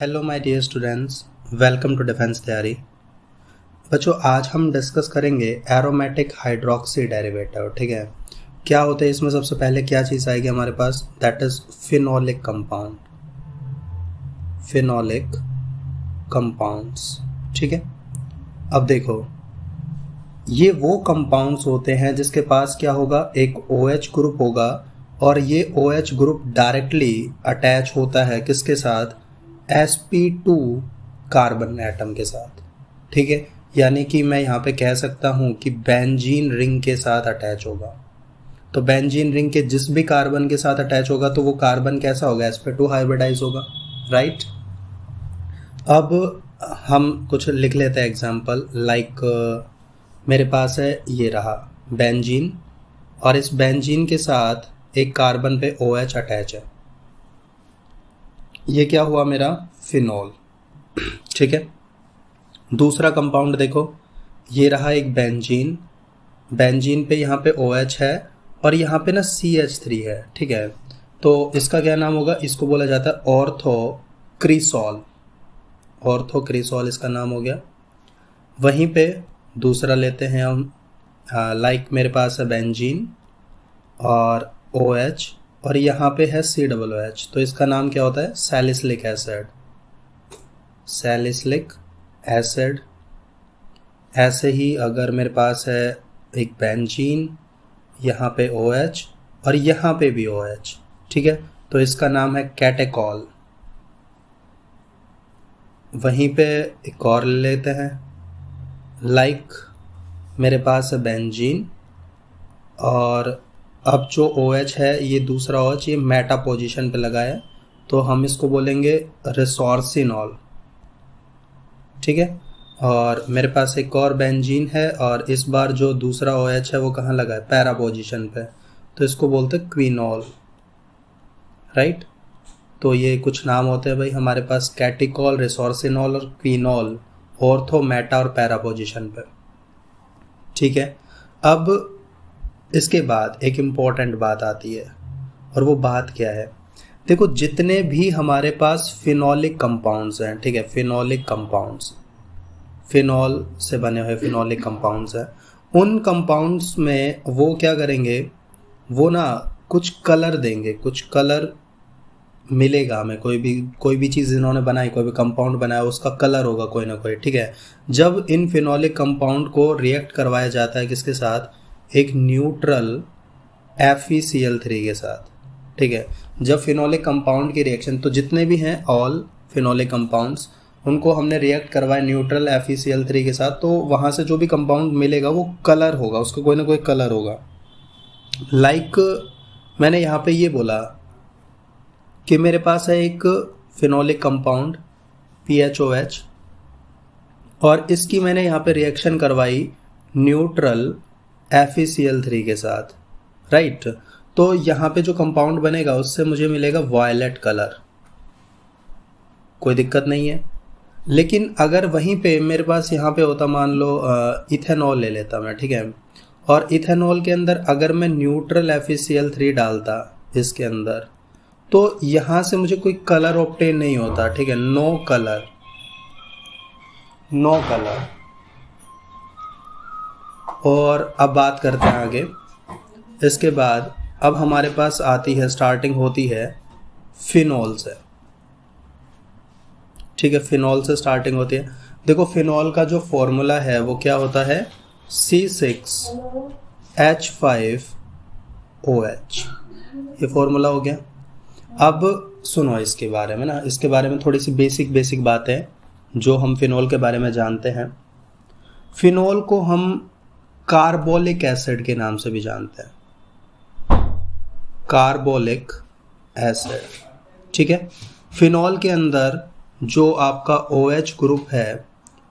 Hello my dear students, welcome to defence तैयारी। बच्चों, आज हम डिस्कस करेंगे एरोमेटिक हाइड्रोक्सी डेरिवेटिव। ठीक है, क्या होता है इसमें? सबसे पहले क्या चीज़ आएगी हमारे पास? That is phenolic compound, phenolic compounds. ठीक है, अब देखो, ये वो कंपाउंड्स होते हैं जिसके पास क्या होगा, एक OH ग्रुप होगा और ये OH ग्रुप डायरेक्टली अटैच होता है किसके साथ? sp2 कार्बन एटम के साथ। ठीक है, यानी कि मैं यहाँ पे कह सकता हूँ कि बेंजीन रिंग के साथ अटैच होगा। तो बेंजीन रिंग के जिस भी कार्बन के साथ अटैच होगा तो वो कार्बन कैसा होगा? sp2 हाइब्रिडाइज होगा, राइट। अब हम कुछ लिख लेते हैं एग्जाम्पल, लाइक मेरे पास है ये रहा बेंजीन और इस बेंजीन के साथ एक कार्बन पे OH अटैच है। ये क्या हुआ मेरा? फिनोल। ठीक है, दूसरा कंपाउंड देखो, ये रहा एक बेंजीन, बेंजीन पे यहाँ पे OH है और यहाँ पे ना CH3 है। ठीक है, तो इसका क्या नाम होगा? इसको बोला जाता है ऑर्थोक्रिसॉल, ऑर्थोक्रिसॉल इसका नाम हो गया। वहीं पे दूसरा लेते हैं हम, लाइक मेरे पास है बेंजीन और OH और यहाँ पे है COOH, तो इसका नाम क्या होता है? Salicylic acid, salicylic acid. ऐसे ही अगर मेरे पास है एक बेंजीन, यहाँ पे OH और यहाँ पे भी OH, ठीक है, तो इसका नाम है कैटेकॉल। वहीं पे एक और ले लेते हैं, लाइक मेरे पास है बेंजीन और अब जो OH है ये दूसरा OH ये मेटा पोजीशन पे लगा है, तो हम इसको बोलेंगे रिसोर्सिनॉल। ठीक है, और मेरे पास एक और बेंजीन है और इस बार जो दूसरा OH है वो कहाँ लगा है? पैरा पोजीशन पे, तो इसको बोलते हैं क्विनॉल, राइट। तो ये कुछ नाम होते हैं भाई हमारे पास, कैटिकॉल, रिसोर्सिनॉल और क्विनॉल, ऑर्थो, मेटा और पैरा पोजीशन पे। ठीक है, अब इसके बाद एक इम्पॉर्टेंट बात आती है और वो बात क्या है? देखो, जितने भी हमारे पास फिनोलिक कंपाउंड्स हैं, ठीक है, फिनोलिक कंपाउंड्स, फिनॉल से बने हुए फिनोलिक कंपाउंड्स हैं, उन कंपाउंड्स में वो क्या करेंगे? वो ना कुछ कलर देंगे, कुछ कलर मिलेगा हमें। कोई भी चीज़ इन्होंने बनाई, कोई भी कंपाउंड बनाया, उसका कलर होगा कोई ना कोई। ठीक है, जब इन फिनोलिक कंपाउंड को रिएक्ट करवाया जाता है किसके साथ? एक न्यूट्रल FeCl3 के साथ। ठीक है, जब फिनोलिक कंपाउंड की रिएक्शन, तो जितने भी हैं ऑल फिनोलिक कंपाउंड्स, उनको हमने रिएक्ट करवाया न्यूट्रल FeCl3 के साथ, तो वहाँ से जो भी कंपाउंड मिलेगा वो कलर होगा, उसका कोई ना कोई कलर होगा। लाइक मैंने यहाँ पे ये बोला कि मेरे पास है एक फिनोलिक कंपाउंड PHOH और इसकी मैंने यहाँ पे रिएक्शन करवाई न्यूट्रल FeCl3 के साथ, राइट। तो यहाँ पे जो कंपाउंड बनेगा उससे मुझे मिलेगा वायलेट कलर, कोई दिक्कत नहीं है। लेकिन अगर वहीं पे मेरे पास यहाँ पे होता, मान लो इथेनॉल ले लेता मैं, ठीक है, और इथेनॉल के अंदर अगर मैं न्यूट्रल FeCl3 डालता इसके अंदर, तो यहाँ से मुझे कोई कलर ऑब्टेन नहीं होता। ठीक है, नो कलर, नो कलर। और अब बात करते हैं आगे। इसके बाद अब हमारे पास आती है, स्टार्टिंग होती है फिनॉल से। ठीक है, फिनॉल से स्टार्टिंग होती है। देखो, फिनॉल का जो फॉर्मूला है वो क्या होता है? C6H5OH, ये फॉर्मूला हो गया। अब सुनो इसके बारे में ना, इसके बारे में थोड़ी सी बेसिक बातें जो हम फिनॉल के बारे में जानते हैं। फिनॉल को हम कार्बोलिक एसिड के नाम से भी जानते हैं, कार्बोलिक एसिड। ठीक है, फिनॉल के अंदर जो आपका OH ग्रुप है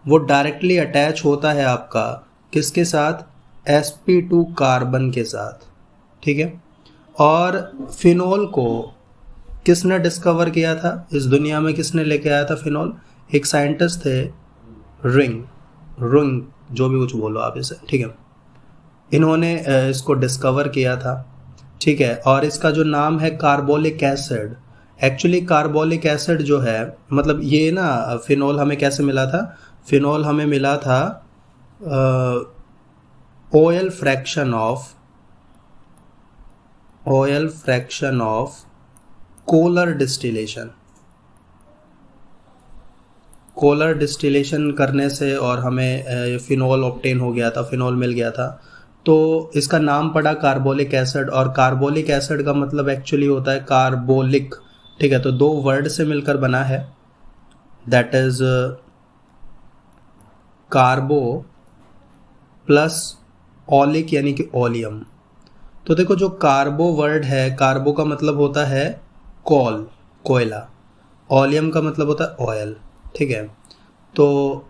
वो डायरेक्टली अटैच होता है आपका किसके साथ? sp2 कार्बन के साथ। ठीक है, और फिनॉल को किसने डिस्कवर किया था इस दुनिया में? किसने लेके आया था फिनॉल? एक साइंटिस्ट थे, रिंग, जो भी कुछ बोलो आप इसे, ठीक है, इन्होंने इसको डिस्कवर किया था। ठीक है, और इसका जो नाम है carbolic acid, actually carbolic acid जो है, मतलब ये ना फिनॉल हमें कैसे मिला था, फिनॉल हमें मिला था oil fraction of coal tar distillation करने से और हमें फिनॉल ऑब्टेन हो गया था, फिनॉल मिल गया था। तो इसका नाम पड़ा कार्बोलिक एसिड, और कार्बोलिक एसिड का मतलब एक्चुअली होता है कार्बोलिक, ठीक है। तो दो वर्ड से मिलकर बना है, दैट इज कार्बो प्लस ऑलिक यानी कि ओलियम। तो देखो जो कार्बो वर्ड है, कार्बो का मतलब होता है कोयला, ओलियम का मतलब होता है ऑयल, ठीक है। तो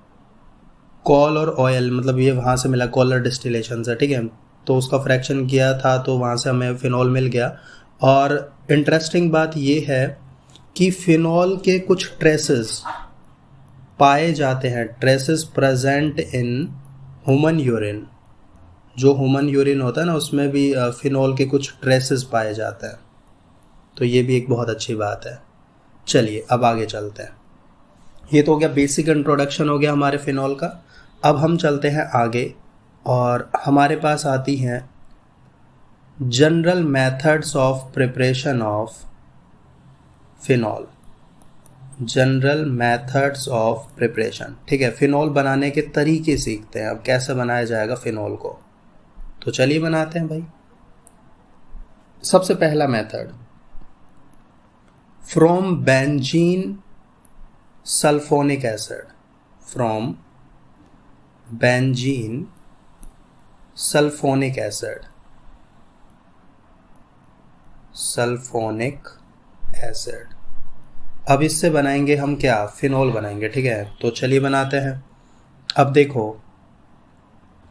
कॉल और ऑयल मतलब ये वहाँ से मिला, कॉलर डिस्टिलेशन से, ठीक है। तो उसका फ्रैक्शन किया था तो वहाँ से हमें फिनॉल मिल गया। और इंटरेस्टिंग बात ये है कि फिनॉल के कुछ ट्रेसेस पाए जाते हैं, traces present in human urine. जो ह्यूमन यूरिन होता है ना, उसमें भी फिनॉल के कुछ ट्रेसेस पाए जाते हैं। तो ये भी एक बहुत अच्छी बात है। चलिए अब आगे चलते हैं। ये तो हो गया बेसिक इंट्रोडक्शन हो गया हमारे फिनॉल का। अब हम चलते हैं आगे और हमारे पास आती हैं general methods of preparation of phenol. General methods of preparation, ठीक है। फिनॉल बनाने के तरीके सीखते हैं, अब कैसे बनाया जाएगा फिनॉल को। तो चलिए बनाते हैं भाई। सबसे पहला method, from benzene sulphonic acid, from benzene sulphonic acid, sulphonic acid. अब इससे बनाएंगे हम क्या, फिनॉल बनाएंगे, ठीक है। तो चलिए बनाते हैं। अब देखो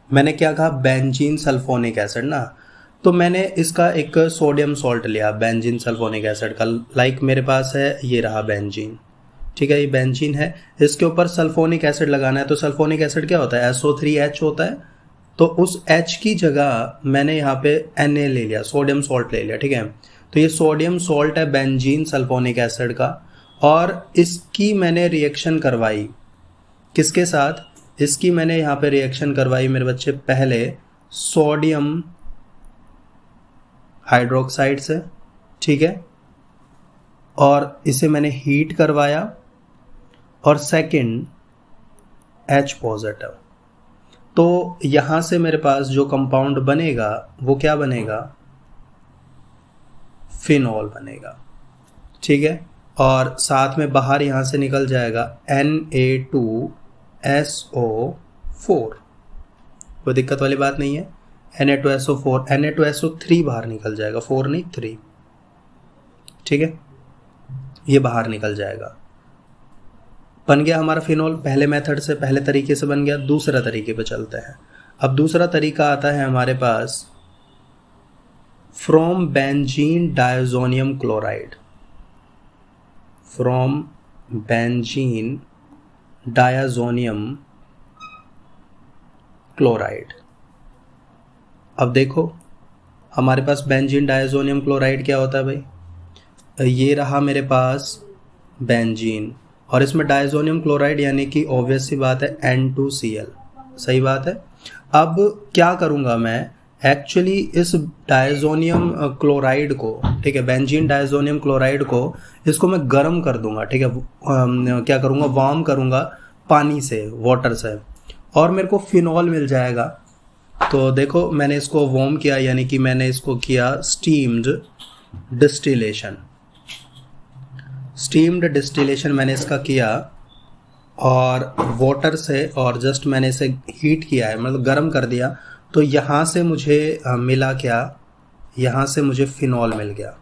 मैंने क्या कहा, बेंजीन सल्फोनिक एसिड ना, तो मैंने इसका एक सोडियम सॉल्ट लिया बेंजीन सल्फोनिक एसिड का, लाइक मेरे पास है ये रहा बेंजीन, ठीक है। ये बेंजीन है, इसके ऊपर सल्फोनिक एसिड लगाना है। तो सल्फोनिक एसिड क्या होता है, SO3H होता है। तो उस H की जगह मैंने यहाँ पे Na ले लिया, सोडियम सॉल्ट ले लिया, ठीक है। तो ये सोडियम सॉल्ट है बेंजीन सल्फोनिक एसिड का, और इसकी मैंने रिएक्शन करवाई किसके साथ, इसकी मैंने यहाँ पे रिएक्शन करवाई मेरे बच्चे पहले सोडियम हाइड्रोक्साइड से, ठीक है। और इसे मैंने हीट करवाया, और सेकंड H पॉजिटिव। तो यहाँ से मेरे पास जो कंपाउंड बनेगा वो क्या बनेगा, फिनॉल बनेगा, ठीक है। और साथ में बाहर यहाँ से निकल जाएगा Na2SO4, कोई दिक्कत वाली बात नहीं है। Na2SO4, Na2SO3 बाहर निकल जाएगा, 4 नहीं 3, ठीक है। ये बाहर निकल जाएगा, बन गया हमारा फिनॉल। पहले मेथड से, पहले तरीके से बन गया। दूसरा तरीके पे चलते हैं। अब दूसरा तरीका आता है हमारे पास, from benzene diazonium chloride, from benzene diazonium chloride. अब देखो हमारे पास बेंजीन डायज़ोनियम क्लोराइड क्या होता है भाई, ये रहा मेरे पास बेंजीन, और इसमें डायज़ोनियम क्लोराइड यानी कि ऑब्वियस सी बात है N2Cl, सही बात है। अब क्या करूँगा मैं, एक्चुअली इस डायज़ोनियम क्लोराइड को, ठीक है, बेंजीन डायज़ोनियम क्लोराइड को, इसको मैं गर्म कर दूंगा, ठीक है। क्या करूँगा, वार्म करूँगा पानी से, वाटर से, और मेरे को फिनॉल मिल जाएगा। तो देखो मैंने इसको वार्म किया, यानी कि मैंने इसको किया स्टीम्ड डिस्टिलेशन, स्टीम्ड डिस्टिलेशन मैंने इसका किया, और वाटर से, और जस्ट मैंने इसे हीट किया है, मतलब गर्म कर दिया। तो यहाँ से मुझे मिला क्या, यहाँ से मुझे फिनॉल मिल गया।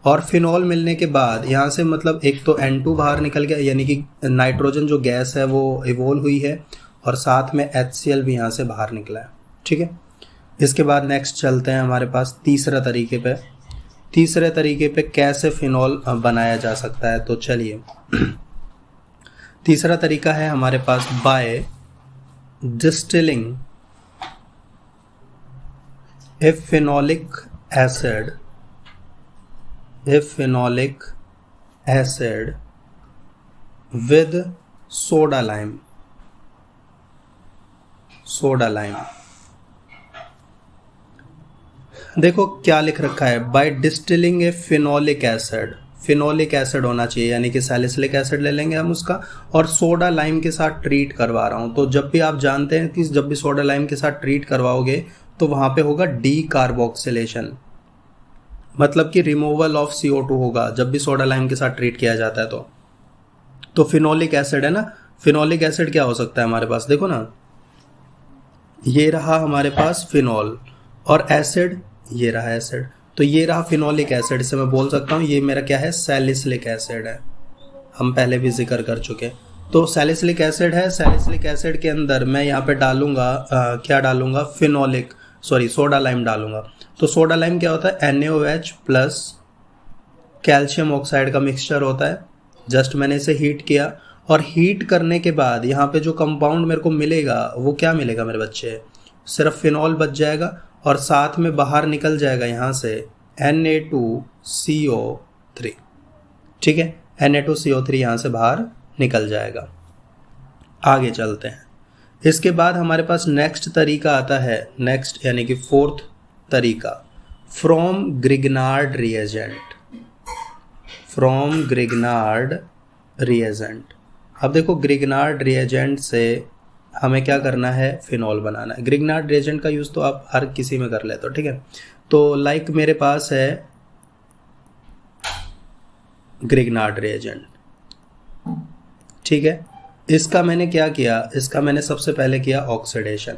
और फिनॉल मिलने के बाद यहाँ से मतलब एक तो N2 बाहर निकल गया, यानी कि नाइट्रोजन जो गैस है वो इवोल्व हुई है, और साथ में HCl भी यहाँ से बाहर निकला है, ठीक है। इसके बाद नेक्स्ट चलते हैं हमारे पास तीसरा तरीके पे। तीसरे तरीके पे कैसे फिनॉल बनाया जा सकता है, तो चलिए तीसरा तरीका है हमारे पास by distilling a phenolic acid acid with soda lime, soda lime. देखो क्या लिख रखा है, by distilling a phenolic acid, phenolic acid होना चाहिए यानी कि सैलिसिलिक एसिड ले लेंगे हम उसका, और सोडा लाइम के साथ ट्रीट करवा रहा हूँ। तो जब भी आप जानते हैं कि जब भी सोडा लाइम के साथ ट्रीट करवाओगे तो वहाँ पे होगा डी कार्बोक्सिलेशन, मतलब कि रिमूवल ऑफ CO2 होगा जब भी सोडा लाइम के साथ ट्रीट किया जाता है। तो फिनोलिक एसिड है ना, फिनोलिक एसिड क्या हो सकता है हमारे पास, देखो ना, ये रहा हमारे पास फिनॉल, और एसिड ये रहा एसिड, तो ये रहा फिनोलिक एसिड। इसे मैं बोल सकता हूँ ये मेरा क्या है, सैलिसिलिक एसिड है, हम पहले भी जिक्र कर चुके। तो सैलिसिलिक एसिड है, सैलिसिलिक एसिड के अंदर मैं यहाँ पे डालूंगा क्या डालूंगा, सोडा लाइम डालूंगा। तो सोडा लाइम क्या होता है, NaOH प्लस कैल्शियम ऑक्साइड का मिक्सचर होता है। जस्ट मैंने इसे हीट किया, और हीट करने के बाद यहाँ पे जो कंपाउंड मेरे को मिलेगा वो क्या मिलेगा मेरे बच्चे, सिर्फ फिनॉल बच जाएगा, और साथ में बाहर निकल जाएगा यहाँ से Na2CO3, ठीक है, Na2CO3 यहाँ से बाहर निकल जाएगा। आगे चलते हैं। इसके बाद हमारे पास नेक्स्ट तरीका आता है, नेक्स्ट यानी कि फोर्थ तरीका, from Grignard reagent, from Grignard reagent. अब देखो ग्रिग्नार्ड रिएजेंट से हमें क्या करना है, फिनॉल बनाना है। ग्रिग्नार्ड रिएजेंट का यूज़ तो आप हर किसी में कर लेते हो, ठीक है। तो लाइक मेरे पास है ग्रिग्नार्ड रिएजेंट, ठीक है। इसका मैंने क्या किया, इसका मैंने सबसे पहले किया ऑक्सीडेशन,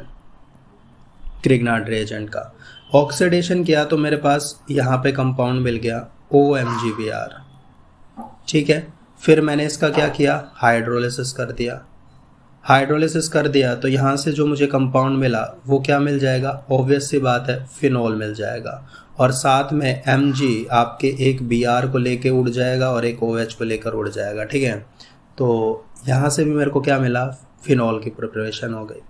ग्रिग्नार्ड रिएजेंट का ऑक्सीडेशन किया, तो मेरे पास यहाँ पे कंपाउंड मिल गया OMgBr, ठीक है। फिर मैंने इसका क्या किया, हाइड्रोलिसिस कर दिया, हाइड्रोलिसिस कर दिया तो यहाँ से जो मुझे कंपाउंड मिला वो क्या मिल जाएगा, ऑब्वियस सी बात है फिनॉल मिल जाएगा, और साथ में Mg आपके एक Br को लेके उड़ जाएगा और एक OH को लेकर उड़ जाएगा, ठीक है। तो यहाँ से भी मेरे को क्या मिला, फिनॉल की प्रिपरेशन हो गई।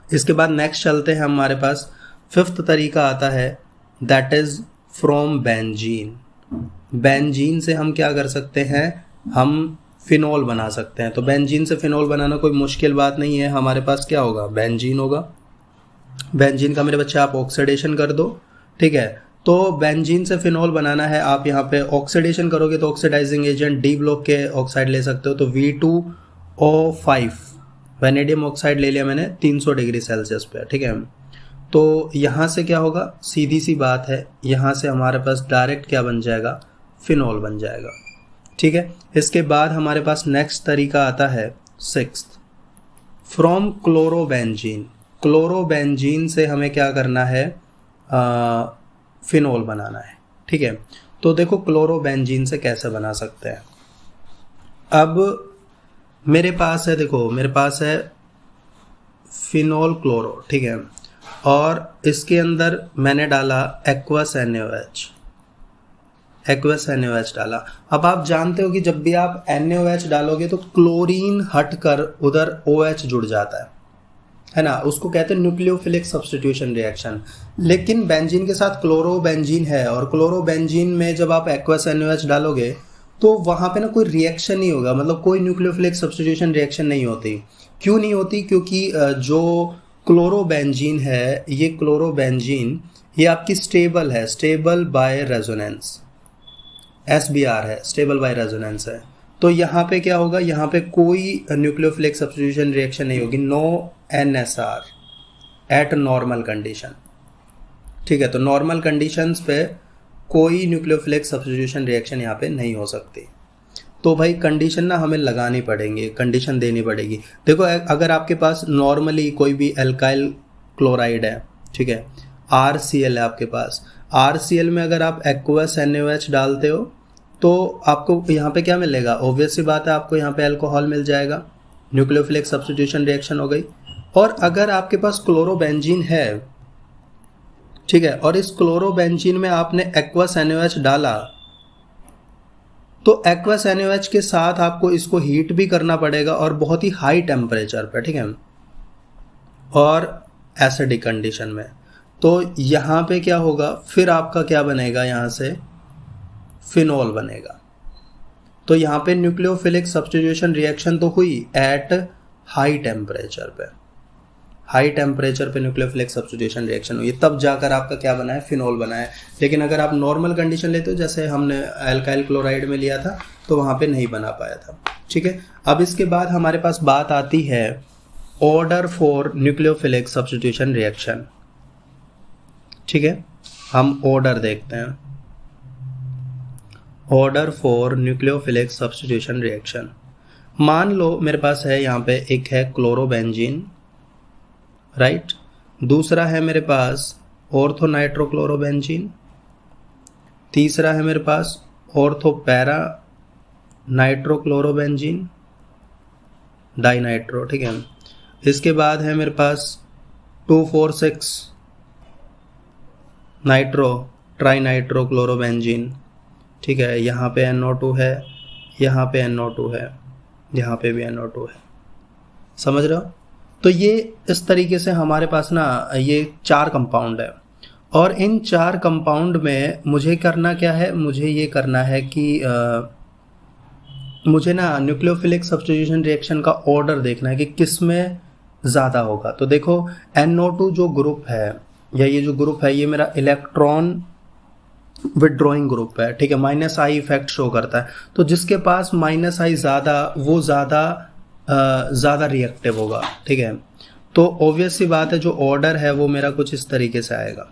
इसके बाद नेक्स्ट चलते हैं, हमारे पास फिफ्थ तरीका आता है, that is from benzene. Benzene से हम क्या कर सकते हैं, हम फिनॉल बना सकते हैं। तो बेंजीन से फिनॉल बनाना कोई मुश्किल बात नहीं है, हमारे पास क्या होगा, बेंजीन होगा। बेंजीन का मेरे बच्चे आप ऑक्सीडेशन कर दो, ठीक है। तो बेंजीन से फिनॉल बनाना है, आप यहाँ पे ऑक्सीडेशन करोगे तो ऑक्सीडाइजिंग एजेंट डी ब्लॉक के ऑक्साइड ले सकते हो। तो V2O5 वेनेडियम ऑक्साइड ले लिया मैंने 300 डिग्री सेल्सियस पे, ठीक है। तो यहाँ से क्या होगा, सीधी सी बात है, यहाँ से हमारे पास डायरेक्ट क्या बन जाएगा, फिनॉल बन जाएगा, ठीक है। इसके बाद हमारे पास नेक्स्ट तरीका आता है सिक्स्थ, फ्रॉम क्लोरोबेंजीन। क्लोरोबेंजीन से हमें क्या करना है, फिनॉल बनाना है, ठीक है। तो देखो क्लोरोबेंजीन से कैसे बना सकते हैं। अब मेरे पास है, देखो मेरे पास है फिनॉल क्लोरो, ठीक है, और इसके अंदर मैंने डाला एक्वस NaOH, एक्वस NaOH डाला। अब आप जानते हो कि जब भी आप NaOH डालोगे तो क्लोरीन हटकर उधर OH जुड़ जाता है ना, उसको कहते हैं न्यूक्लियोफिलिक सब्स्टिट्यूशन रिएक्शन। लेकिन बेंजीन के साथ क्लोरोबेंजीन है, और क्लोरोबेंजीन में जब आप एक्वस NaOH डालोगे तो वहाँ पे ना कोई रिएक्शन नहीं होगा, मतलब कोई न्यूक्लियोफिलिक सब्स्टिट्यूशन रिएक्शन नहीं होती। क्यों नहीं होती, क्योंकि जो क्लोरोबेंजीन है, ये क्लोरोबेंजीन ये आपकी स्टेबल है, स्टेबल बाय रेजोनेंस, SBR है, स्टेबल बाय रेजोनेंस है। तो यहाँ पे क्या होगा, यहाँ पे कोई न्यूक्लियोफिलिक सब्स्टिट्यूशन रिएक्शन नहीं होगी, no NSR at normal condition, ठीक है। तो नॉर्मल कंडीशंस पे कोई न्यूक्लियोफिलिक सब्स्टिट्यूशन रिएक्शन यहाँ पे नहीं हो सकती। तो भाई कंडीशन ना हमें लगानी पड़ेंगी, कंडीशन देनी पड़ेगी। देखो अगर आपके पास नॉर्मली कोई भी एल्काइल क्लोराइड है, ठीक है, RCl है आपके पास, RCl में अगर आप एक्वस NaOH डालते हो तो आपको यहाँ पे क्या मिलेगा, ऑब्वियस सी बात है आपको यहाँ पे अल्कोहल मिल जाएगा, न्यूक्लियोफिलिक सब्स्टिट्यूशन रिएक्शन हो गई। और अगर आपके पास क्लोरोबेंजीन है, ठीक है, और इस क्लोरोबेंजीन में आपने एक्वस NaOH डाला, तो एक्वस NaOH के साथ आपको इसको हीट भी करना पड़ेगा और बहुत ही हाई टेम्परेचर पर, ठीक है, और एसिडिक कंडीशन में। तो यहाँ पे क्या होगा, फिर आपका क्या बनेगा, यहाँ से फिनॉल बनेगा, तो यहाँ पे न्यूक्लियोफिलिक सब्स्टिट्यूशन रिएक्शन तो हुई एट हाई टेम्परेचर पे, हाई टेम्परेचर पे न्यूक्लियोफिलिक सब्स्टिट्यूशन रिएक्शन हुई, तब जाकर आपका क्या बना है, फिनोल बना है। लेकिन अगर आप नॉर्मल कंडीशन लेते हो जैसे हमने एल्काइल क्लोराइड में लिया था तो वहाँ पे नहीं बना पाया था। ठीक है, अब इसके बाद हमारे पास बात आती है order for nucleophilic substitution reaction. ठीक है, हम ऑर्डर देखते हैं, order for nucleophilic substitution reaction. मान लो मेरे पास है यहाँ पे एक है क्लोरोबेंजीन, राइट, दूसरा है मेरे पास ऑर्थो नाइट्रोक्लोरोबेंजीन, तीसरा है मेरे पास ऑर्थो पैरा नाइट्रोक्लोरोबेंजीन डाइनाइट्रो। ठीक है, इसके बाद है मेरे पास 2,4,6 नाइट्रो ट्राइनाइट्रोक्लोरोबेंजीन। ठीक है, यहाँ पे NO2 है, यहाँ पे NO2 है, यहाँ पे भी NO2 है, समझ रहे हो। तो ये इस तरीके से हमारे पास ना ये 4 कंपाउंड है, और इन 4 कंपाउंड में मुझे करना क्या है, मुझे ये करना है कि मुझे ना न्यूक्लियोफिलिक सब्स्टिट्यूशन रिएक्शन का ऑर्डर देखना है कि किस में ज़्यादा होगा। तो देखो NO2 जो ग्रुप है, या ये जो ग्रुप है, ये मेरा इलेक्ट्रॉन विड्रॉइंग ग्रुप है। ठीक है, -I इफेक्ट शो करता है, तो जिसके पास -I ज़्यादा, वो ज़्यादा रिएक्टिव होगा। ठीक है, तो ऑब्वियस सी बात है जो ऑर्डर है वो मेरा कुछ इस तरीके से आएगा।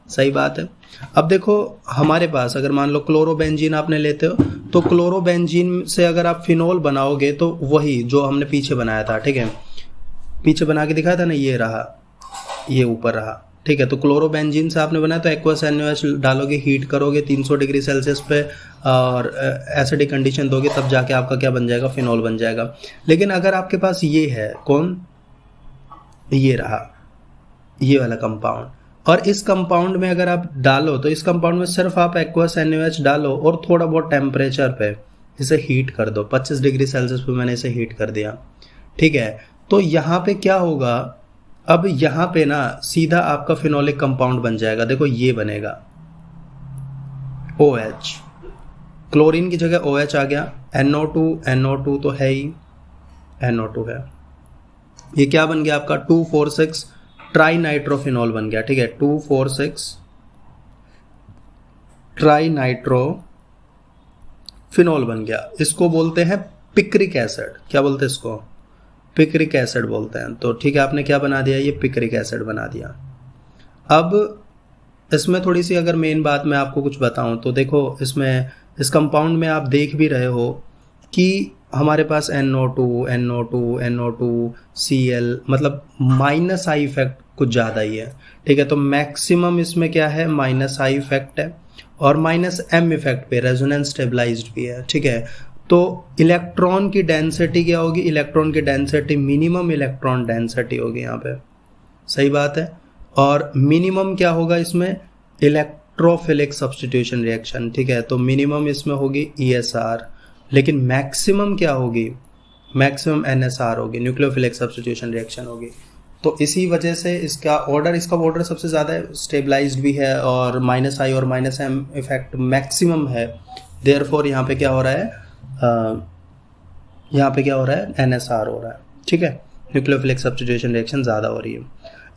सही बात है। अब देखो हमारे पास अगर मान लो क्लोरोबेंजीन आपने लेते हो, तो क्लोरोबेंजीन से अगर आप फिनोल बनाओगे तो वही जो हमने पीछे बनाया था। ठीक है, पीछे बना के दिखाया था ना, ये रहा, ये ऊपर रहा। ठीक है, तो क्लोरोबेंजीन से आपने बनाया तो एक्वस NaOH डालोगे, हीट करोगे 300 डिग्री सेल्सियस पे और एसिडिक कंडीशन दोगे, तब जाके आपका क्या बन जाएगा, फिनोल बन जाएगा। लेकिन अगर आपके पास ये है, कौन, ये रहा, ये वाला कंपाउंड, और इस कंपाउंड में अगर आप डालो तो इस कंपाउंड में सिर्फ आप एक्वस NaOH डालो और थोड़ा बहुत टेम्परेचर पे इसे हीट कर दो, 25 डिग्री सेल्सियस पे मैंने इसे हीट कर दिया। ठीक है, तो यहाँ पे क्या होगा, अब यहाँ पे ना सीधा आपका फिनोलिक कंपाउंड बन जाएगा। देखो ये बनेगा OH, क्लोरीन की जगह OH आ गया, NO2 तो है ही, NO2 है, ये क्या बन गया आपका 2,4,6 ट्राइनाइट्रोफिनोल बन गया। ठीक है, 2,4,6 ट्राइनाइट्रोफिनोल बन गया। इसको बोलते हैं पिक्रिक एसिड। क्या बोलते हैं इसको, पिक्रिक एसिड बोलते हैं। तो ठीक है, आपने क्या बना दिया, ये पिक्रिक एसिड बना दिया। अब इसमें थोड़ी सी अगर मेन बात मैं आपको कुछ बताऊं तो देखो इसमें, इस कंपाउंड में आप देख भी रहे हो कि हमारे पास NO2 Cl, मतलब -I इफेक्ट कुछ ज़्यादा ही है। ठीक है, तो मैक्सिमम इसमें क्या है, -I इफेक्ट है, और -M इफेक्ट पे रेजोनेंस स्टेबलाइज्ड भी है। ठीक है, तो इलेक्ट्रॉन की डेंसिटी क्या होगी, इलेक्ट्रॉन की डेंसिटी मिनिमम इलेक्ट्रॉन डेंसिटी होगी यहाँ पे। सही बात है, और मिनिमम क्या होगा इसमें, इलेक्ट्रोफिलिक सब्स्टिट्यूशन रिएक्शन। ठीक है, तो मिनिमम इसमें होगी ESR, लेकिन मैक्सिमम क्या होगी, मैक्सिमम NSR होगी, न्यूक्लियोफिलिक सब्स्टिट्यूशन रिएक्शन होगी। तो इसी वजह से इसका ऑर्डर सबसे ज़्यादा है, भी है, और -I और -M इफेक्ट मैक्सिमम है। देयरफॉर यहाँ पे क्या हो रहा है, यहाँ पे क्या हो रहा है, NSR हो रहा है। ठीक है, न्यूक्लियोफिलिक सब्स्टिट्यूशन रिएक्शन ज़्यादा हो रही है।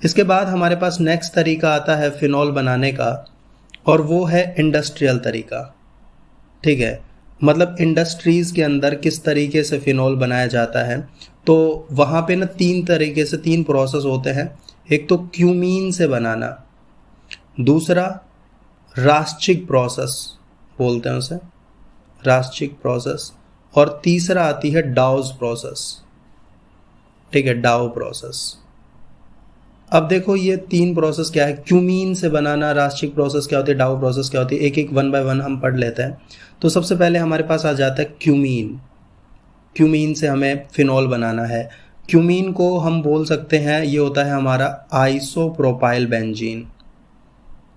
इसके बाद हमारे पास नेक्स्ट तरीका आता है फिनोल बनाने का, और वो है इंडस्ट्रियल तरीका। ठीक है, मतलब इंडस्ट्रीज़ के अंदर किस तरीके से फिनोल बनाया जाता है। तो वहाँ पे ना 3 प्रोसेस होते हैं। एक तो क्यूमीन से बनाना, दूसरा रास्चिक प्रोसेस बोलते हैं उसे, रास्चिक प्रोसेस, और तीसरा आती है डाउज प्रोसेस। ठीक है, डाउ प्रोसेस। अब देखो ये 3 प्रोसेस क्या है, क्यूमीन से बनाना, रास्चिक प्रोसेस क्या होती है, डाउ प्रोसेस क्या होती है, एक एक 1 बाय 1 हम पढ़ लेते हैं। तो सबसे पहले हमारे पास आ जाता है क्यूमीन। क्यूमीन से हमें फिनोल बनाना है। क्यूमीन को हम बोल सकते हैं, ये होता है हमारा आइसोप्रोपाइल बेंजीन,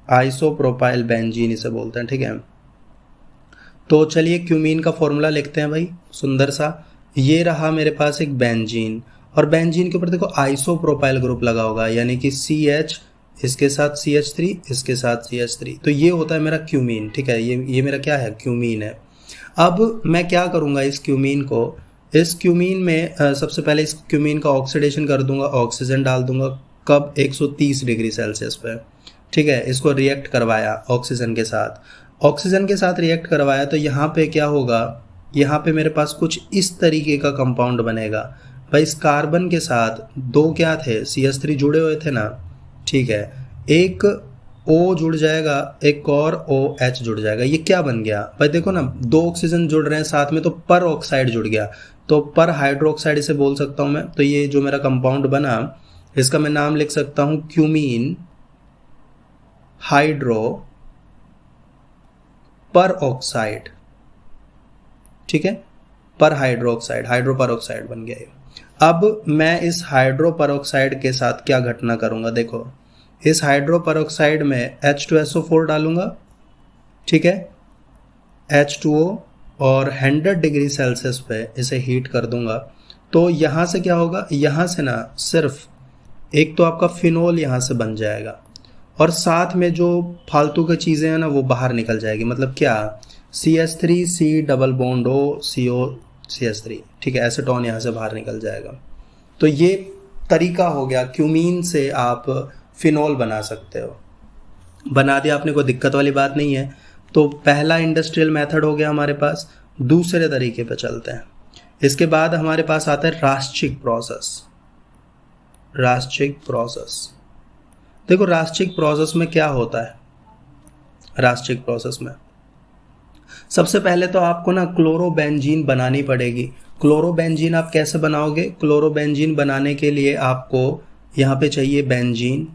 आइसोप्रोपाइल बेंजीन इसे बोलते हैं। ठीक है, तो चलिए क्यूमीन का फॉर्मूला लिखते हैं भाई, सुंदर सा। ये रहा मेरे पास एक बेंजीन, और बेंजीन के ऊपर देखो आइसोप्रोपाइल ग्रुप लगा होगा, यानी कि CH, इसके साथ CH3, इसके साथ CH3, तो ये होता है मेरा क्यूमीन। ठीक है, ये मेरा क्या है, क्यूमीन है। अब मैं क्या करूँगा इस क्यूमीन को, इस क्यूमीन में सबसे पहले इस क्यूमीन का ऑक्सीडेशन कर दूंगा, ऑक्सीजन डाल दूंगा। कब? 130 डिग्री सेल्सियस पे। ठीक है, इसको रिएक्ट करवाया ऑक्सीजन के साथ, ऑक्सीजन के साथ रिएक्ट करवाया तो यहाँ पे क्या होगा, यहाँ पे मेरे पास कुछ इस तरीके का कंपाउंड बनेगा। भाई इस कार्बन के साथ दो क्या थे, CH3 जुड़े हुए थे ना। ठीक है, एक O जुड़ जाएगा, एक और OH जुड़ जाएगा। ये क्या बन गया भाई, देखो ना, दो ऑक्सीजन जुड़ रहे हैं साथ में तो पर ऑक्साइड जुड़ गया, तो पर हाइड्रोक्साइड इसे बोल सकता हूँ मैं। तो ये जो मेरा कंपाउंड बना, इसका मैं नाम लिख सकता हूँ क्यूमीन हाइड्रो पर ऑक्साइड। ठीक है, पर हाइड्रोक्साइड, हाइड्रो पर ऑक्साइड बन गया ये। अब मैं इस हाइड्रो पर ऑक्साइड के साथ क्या घटना करूंगा, देखो इस हाइड्रो पर ऑक्साइड में H2SO4 डालूंगा। ठीक है, H2O, और 100 डिग्री सेल्सियस पे इसे हीट कर दूंगा। तो यहाँ से क्या होगा, यहाँ से ना सिर्फ एक तो आपका फिनोल यहाँ से बन जाएगा, और साथ में जो फालतू की चीज़ें हैं ना वो बाहर निकल जाएगी। मतलब क्या, CH3 C double bond O CO CH3। ठीक है, एसीटोन यहाँ से बाहर निकल जाएगा। तो ये तरीका हो गया, क्यूमीन से आप फिनोल बना सकते हो। बना दिया आपने, कोई दिक्कत वाली बात नहीं है। तो पहला इंडस्ट्रियल मेथड हो गया हमारे पास। दूसरे तरीके पे चलते हैं। इसके बाद हमारे पास आता है रास्चिक प्रोसेस। रास्चिक प्रोसेस, देखो रास्चिक प्रोसेस में क्या होता है। रास्चिक प्रोसेस में सबसे पहले तो आपको ना क्लोरोबेंजीन बनानी पड़ेगी। क्लोरोबेंजीन आप कैसे बनाओगे, क्लोरोबेंजीन बनाने के लिए आपको यहाँ पे चाहिए बेंजीन,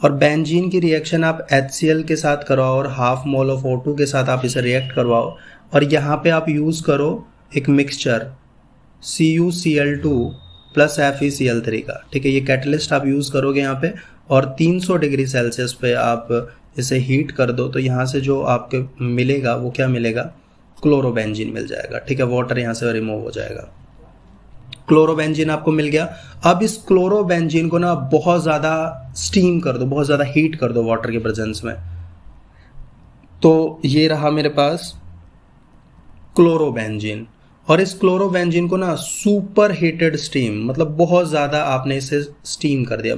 और बेंजीन की रिएक्शन आप HCl के साथ करवाओ और हाफ मोल ऑफ O2 के साथ आप इसे रिएक्ट करवाओ, और यहाँ पे आप यूज़ करो एक मिक्सचर CuCl2 प्लस FeCl3 का। ठीक है, ये कैटलिस्ट आप यूज़ करोगे यहाँ पे, और 300 डिग्री सेल्सियस पे आप इसे हीट कर दो। तो यहाँ से जो आपके मिलेगा वो क्या मिलेगा, क्लोरोबेंजीन मिल जाएगा। ठीक है, वाटर यहाँ से रिमूव हो जाएगा, क्लोरोबेंजीन आपको मिल गया। अब इस क्लोरोबेंजीन को ना बहुत ज़्यादा स्टीम कर दो, बहुत ज़्यादा हीट कर दो वाटर के प्रेजेंस में। तो ये रहा मेरे पास क्लोरोबेंजीन, और इस क्लोरोबेंजीन को ना सुपर हीटेड स्टीम, मतलब बहुत ज़्यादा आपने इसे स्टीम कर दिया,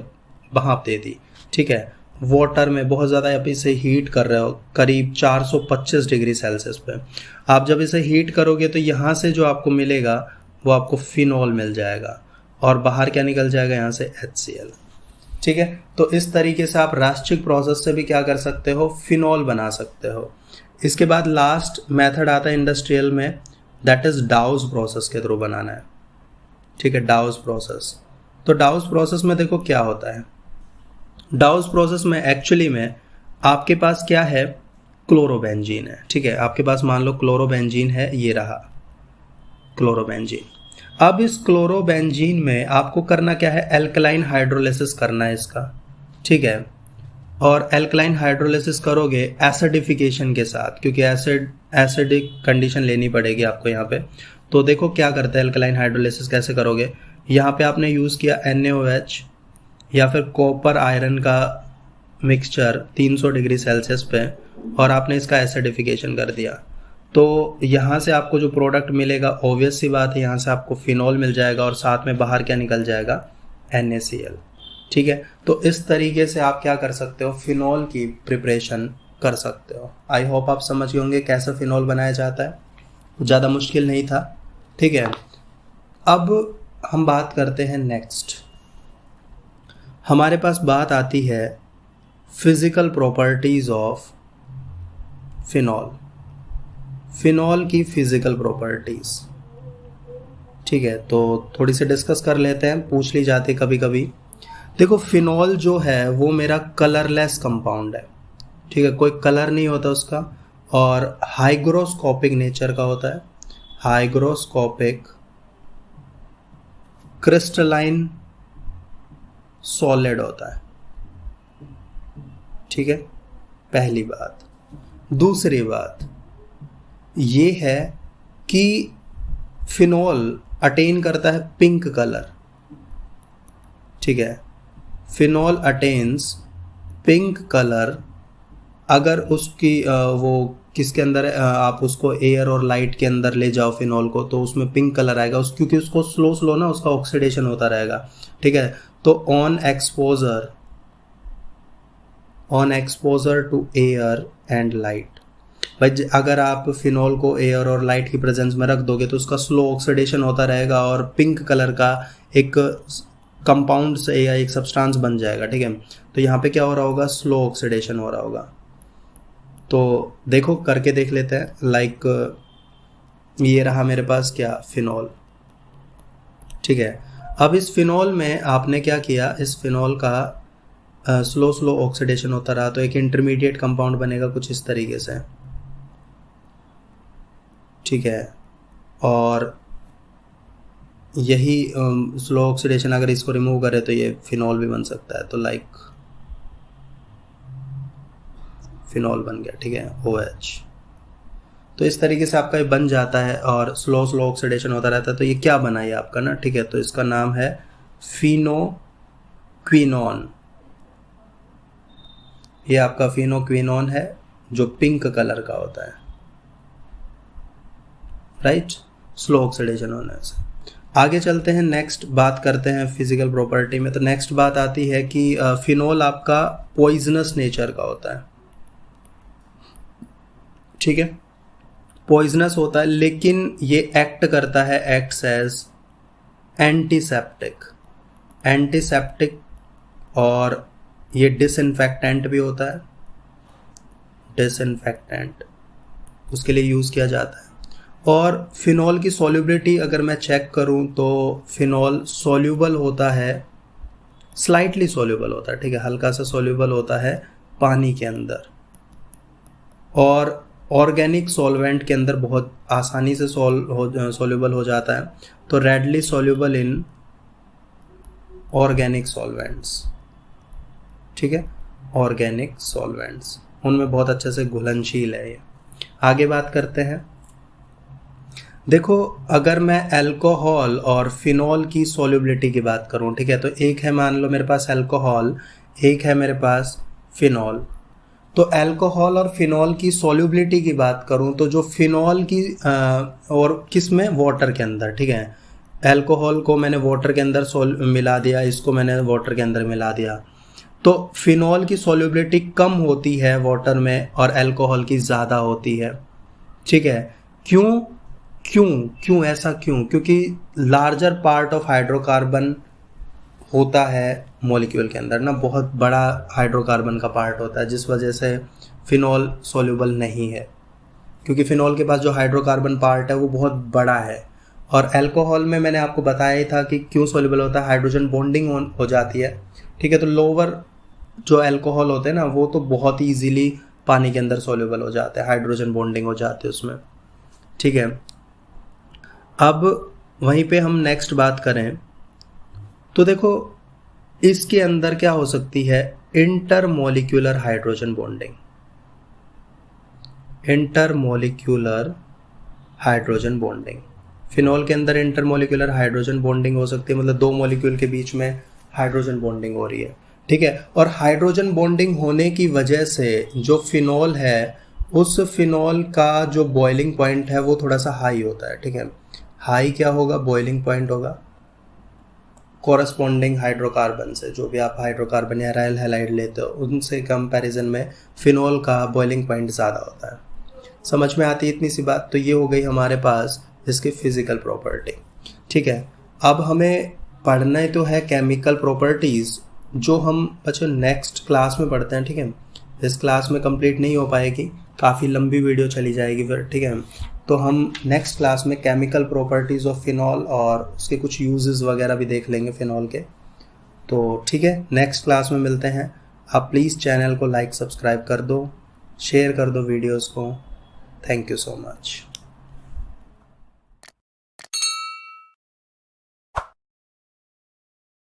भाप दे दी। ठीक है, वाटर में बहुत ज़्यादा आप इसे हीट कर रहे हो, करीब 425 डिग्री सेल्सियस पे। आप जब इसे हीट करोगे तो यहाँ से जो आपको मिलेगा वो आपको फिनॉल मिल जाएगा, और बाहर क्या निकल जाएगा, यहाँ से HCl। ठीक है, तो इस तरीके से आप रास्चिक प्रोसेस से भी क्या कर सकते हो, फिनॉल बना सकते हो। इसके बाद लास्ट मेथड आता है इंडस्ट्रियल में, दैट इज़ डाउस प्रोसेस के थ्रू बनाना है। ठीक है, डाउस प्रोसेस। तो डाउस प्रोसेस में देखो क्या होता है। डाउस प्रोसेस में एक्चुअली में आपके पास क्या है, क्लोरोबेंजीन है। ठीक है, आपके पास मान लो क्लोरोबेंजीन है, ये रहा क्लोरोबेंजीन। अब इस क्लोरोबेंजीन में आपको करना क्या है, एल्कलाइन हाइड्रोलिसिस करना है इसका। ठीक है, और एल्कलाइन हाइड्रोलिसिस करोगे एसिडिफिकेशन के साथ, क्योंकि एसिडिक कंडीशन लेनी पड़ेगी आपको यहाँ पे। तो देखो क्या करते हैं, एल्कलाइन हाइड्रोलिसिस कैसे करोगे। यहाँ पे आपने यूज़ किया NaOH या फिर कॉपर आयरन का मिक्सचर 300 डिग्री सेल्सियस पे, और आपने इसका एसिडिफिकेशन कर दिया। तो यहाँ से आपको जो प्रोडक्ट मिलेगा, ऑब्वियस सी बात है, यहाँ से आपको फिनॉल मिल जाएगा, और साथ में बाहर क्या निकल जाएगा, NaCl। ठीक है, तो इस तरीके से आप क्या कर सकते हो, फिनॉल की प्रिपरेशन कर सकते हो। आई होप आप समझ गए होंगे कैसे फिनॉल बनाया जाता है, ज़्यादा मुश्किल नहीं था। ठीक है, अब हम बात करते हैं नेक्स्ट। हमारे पास बात आती है physical properties of phenol. Phenol की फिज़िकल प्रॉपर्टीज़। ठीक है, तो थोड़ी सी डिस्कस कर लेते हैं, पूछ ली जाती कभी कभी। देखो फिनॉल जो है वो मेरा कलरलेस कंपाउंड है। ठीक है, कोई कलर नहीं होता उसका, और हाइग्रोस्कोपिक नेचर का होता है। हाइग्रोस्कोपिक क्रिस्टलाइन सॉलिड होता है। ठीक है, पहली बात। दूसरी बात ये है कि फिनॉल अटेन करता है पिंक कलर। ठीक है, फिनॉल अटेन्स पिंक कलर अगर उसकी वो किसके अंदर आप उसको एयर और लाइट के अंदर ले जाओ फिनॉल को, तो उसमें पिंक कलर आएगा क्योंकि उसको स्लो ना उसका ऑक्सीडेशन होता रहेगा, ठीक है। तो on exposure to air and light, भाई अगर आप फिनॉल को एयर और लाइट की प्रेजेंस में रख दोगे तो उसका स्लो ऑक्सीडेशन होता रहेगा और पिंक कलर का एक कंपाउंड से या एक सब्सटेंस बन जाएगा, ठीक है। तो यहाँ पे क्या हो रहा होगा, स्लो ऑक्सीडेशन हो रहा होगा। तो देखो करके देख लेते हैं। लाइक ये रहा मेरे पास क्या, फिनॉल, ठीक है। अब इस फिनॉल में आपने क्या किया, इस फिनॉल का स्लो ऑक्सीडेशन होता रहा तो एक इंटरमीडिएट कंपाउंड बनेगा कुछ इस तरीके से, ठीक है। और यही स्लो ऑक्सीडेशन अगर इसको रिमूव करें तो ये फिनॉल भी बन सकता है। तो लाइक फिनॉल बन गया, ठीक है, OH। तो इस तरीके से आपका ये बन जाता है और स्लो ऑक्सीडेशन होता रहता है। तो ये क्या बना ये आपका ना, ठीक है। तो इसका नाम है फिनोक्विनोन। ये आपका फिनोक्विनोन है जो पिंक कलर का होता है, राइट, स्लो ऑक्सीडेशन होने से। आगे चलते हैं, नेक्स्ट बात करते हैं फिजिकल प्रॉपर्टी में। तो नेक्स्ट बात आती है कि फिनॉल आपका पॉइजनस नेचर का होता है, ठीक है, पॉइजनस होता है, लेकिन ये एक्ट करता है, एक्ट्स एज एंटीसेप्टिक और ये डिसइंफेक्टेंट भी होता है, डिसइंफेक्टेंट उसके लिए यूज़ किया जाता है। और फिनॉल की सॉल्युबिलिटी अगर मैं चेक करूं तो फिनॉल सॉल्युबल होता है, स्लाइटली सॉल्युबल होता है, ठीक है, हल्का सा सॉल्युबल होता है पानी के अंदर, और ऑर्गेनिक सॉल्वेंट के अंदर बहुत आसानी से सॉल्युबल हो जाता है। तो readily soluble in organic solvents, ठीक है, ऑर्गेनिक सॉल्वेंट्स उनमें बहुत अच्छे से घुलनशील है ये। आगे बात करते हैं। देखो अगर मैं अल्कोहल और फिनॉल की सॉल्युबिलिटी की बात करूं, ठीक है, तो एक है मान लो मेरे पास अल्कोहल, एक है मेरे पास फिनॉल। तो अल्कोहल और फिनॉल की सॉल्युबिलिटी की बात करूं तो जो फिनॉल की और किस में, वाटर के अंदर, ठीक है। अल्कोहल को मैंने वाटर के अंदर मिला दिया, इसको मैंने वाटर के अंदर मिला दिया, तो फिनॉल की सॉल्युबिलिटी कम होती है वाटर में और अल्कोहल की ज़्यादा होती है, ठीक है। क्यों ऐसा क्यों? क्योंकि लार्जर पार्ट ऑफ हाइड्रोकार्बन होता है मॉलिक्यूल के अंदर ना, बहुत बड़ा हाइड्रोकार्बन का पार्ट होता है, जिस वजह से फिनॉल सॉल्युबल नहीं है, क्योंकि फिनॉल के पास जो हाइड्रोकार्बन पार्ट है वो बहुत बड़ा है। और अल्कोहल में मैंने आपको बताया ही था कि क्यों सॉल्युबल होता है, हाइड्रोजन बॉन्डिंग हो जाती है, ठीक है। तो लोअर जो अल्कोहल होते हैं ना वो तो बहुत ईजीली पानी के अंदर सॉल्युबल हो जाते हैं, हाइड्रोजन बॉन्डिंग हो जाती है उसमें, ठीक है। अब वहीं पे हम नेक्स्ट बात करें तो देखो इसके अंदर क्या हो सकती है, intermolecular hydrogen bonding, intermolecular hydrogen bonding. Phenol के अंदर इंटरमोलिक्यूलर हाइड्रोजन बॉन्डिंग हो सकती है, मतलब दो मॉलिक्यूल के बीच में हाइड्रोजन बॉन्डिंग हो रही है, ठीक है। और हाइड्रोजन बॉन्डिंग होने की वजह से जो फिनॉल है उस फिनॉल का जो बॉइलिंग पॉइंट है वो थोड़ा सा हाई होता है, ठीक है। हाई क्या होगा, बॉइलिंग पॉइंट होगा कोरस्पॉन्डिंग हाइड्रोकार्बन से, जो भी आप हाइड्रोकार्बन या रायल हैलाइड लेते हो उनसे कंपैरिजन में फिनॉल का बॉइलिंग पॉइंट ज़्यादा होता है। समझ में आती है इतनी सी बात? तो ये हो गई हमारे पास इसकी फिजिकल प्रॉपर्टी, ठीक है। अब हमें पढ़ना ही तो है केमिकल प्रॉपर्टीज़, जो हम बच्चों नेक्स्ट क्लास में पढ़ते हैं, ठीक है। इस क्लास में कंप्लीट नहीं हो पाएगी, काफ़ी लंबी वीडियो चली जाएगी फिर, ठीक है। तो हम नेक्स्ट क्लास में केमिकल प्रॉपर्टीज़ ऑफ फिनॉल और उसके कुछ यूजेस वगैरह भी देख लेंगे फिनॉल के। तो ठीक है, नेक्स्ट क्लास में मिलते हैं। आप प्लीज़ चैनल को लाइक सब्सक्राइब कर दो, शेयर कर दो वीडियोस को। Thank you so much.